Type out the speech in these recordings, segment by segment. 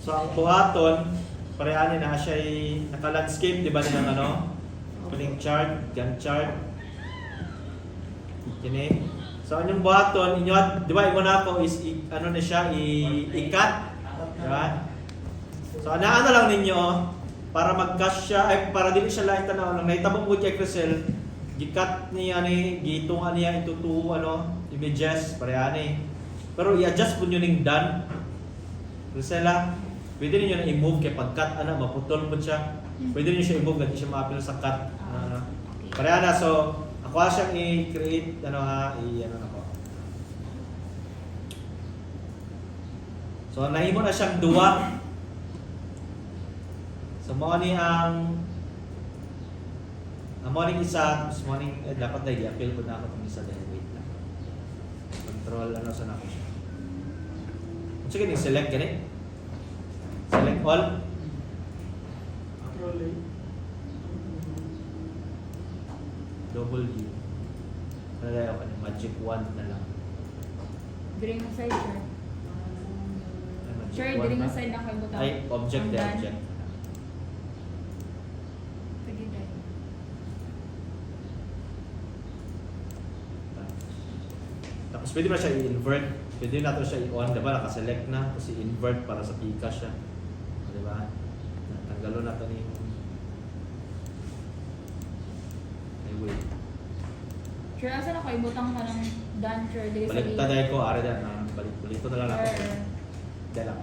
So ang buhaton, parehanin na siya ay naka-landscape, di ba nilang ano? Opening chart, Gantt chart. Kini. So ang yung buhaton, inyo, di ba imo na ako is ano na siya, i-cut. Di ba? So ano lang ninyo, para mag-cash siya, ay para dili siya lang tanaw lang. Naitabong mo kay Crisel, gi-cut niya ni, gitungan niya into two images, parehani. Pero i-adjust po nyo ning done. Crisela, pwede niyo na i-move kay pag-cut maputol po siya. Pwede niyo siya i-move, hindi siya ma-appeal sa cut. Parehana, so ako siyang i-create, ano na ko. So nahimo na siyang duwa. So mo ni ang morning isa, tapos morning dapat na i-appeal ko na ako itong isa dahil wait lang. Control sa na ko siya. Sige, select ganit. Select all. Double U. Nalaya ko na magic wand na lang. Diri nga side, sir. Ay, magic Sure, wand diri nga na. side na kayo butang. Ay, object Ang the done. object. Pwede dahil. Tapos pwede ba siya i-invert? Pwede natin siya i-on, diba? Nakaselect na. Tapos i-invert para sa pika siya. Diba? Tanggalon natin yung... Ay, wait. Sure, asa na kayo butang ka ng done, sure, diri sa Balik liit. taday ko, ari na. Balik ko na lang ako. Or, Hindi lang.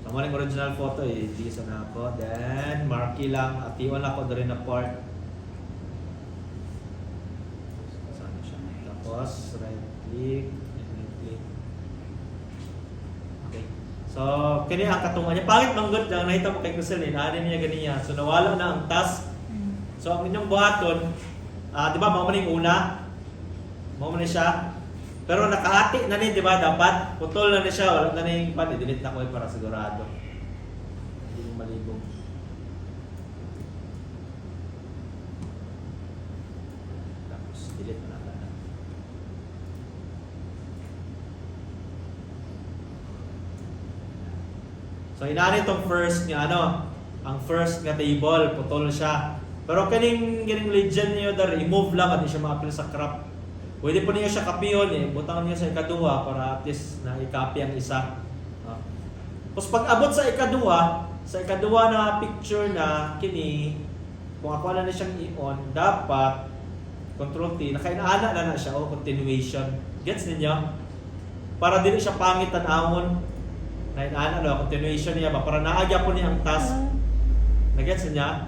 So, mo yung original photo di isa na ako. Then, marquee lang. At iwan ako na rin na part. Saan na siya? Tapos, right click. Right click. Okay. So, kanya ang katungan niya. Pangit manggod lang. Nakita mo kay Crisel Naanin niya ganiya. So, nawala na ang task. So, ang inyong buhaton, di ba, mauman yung una? Mauman siya. Pero nakahati na ni, di ba, dapat? Putol na ni siya, wala na yung pan. I-delete na ko para sigurado. Hindi yung malibog. Tapos, delete na natin. So, inaani itong first nga, ang first nga table, putol siya. Pero kaning legend niyo dar i-move lang at di siya ma-apply sa crop. Pwede po niyo siya kapiyon butang niyo sa ikaduha para at least na i-copy ang isa. Tapos pag abot sa ikaduha na picture na kini kung ako na siyang i-on, dapat Control T, nakainaana na siya o continuation. Gets ninyo? Para dili siya pangit tanawon. Nainaana continuation niya ba para naagya po niya ang task. Nagets niya?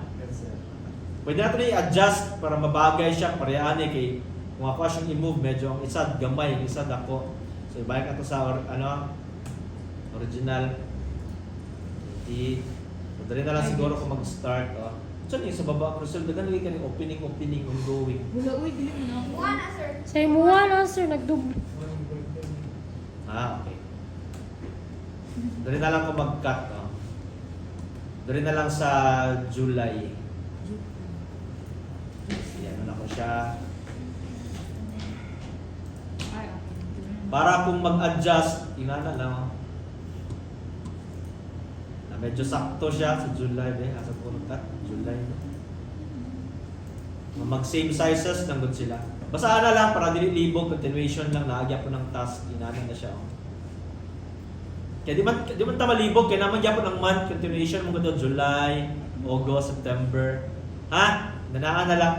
Pwede natin i-adjust para mabagay siya, parehani kay kung ako siyang i-move, medyo ang isa gamay, ang isa dako. So ibalik nato sa original. So dali na lang siguro kung mag-start. So yung sa baba, Crystal, dagan lagi ka ng opening, ongoing. wala, uy, dili mo na ako. Sa imuha na, sir, nagdub. Okay. Dali na lang kung mag-cut. Dali na lang sa July. Yan na ko siya. Ay, okay. Para kung mag-adjust, inana lang. Medyo sakto siya sa July. Asa po cut? July. Mag-same sizes lang good sila. Basta na lang para dili libog, continuation lang, naagya po ng task, inana na siya. Kaya di man ta malibog, kaya naman gyapon ng month, continuation mo gud July, August, September. Ha? Nanaan na lang.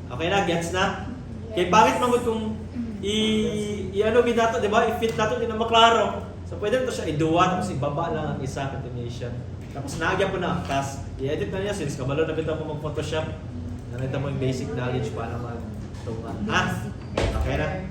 Okay na, gets na? Kaya bakit mangod kung i-ano gid nato, di ba? I-fit nato din na maklaro. So pwede to siya i-duwa tapos ibaba lang ang isa continuation. Tapos naagya po na ang task. I-edit na niya since kabalo na bitaw mo mag-Photoshop. Nakita mo yung basic knowledge paano mag-tunga. Ha? Okay na?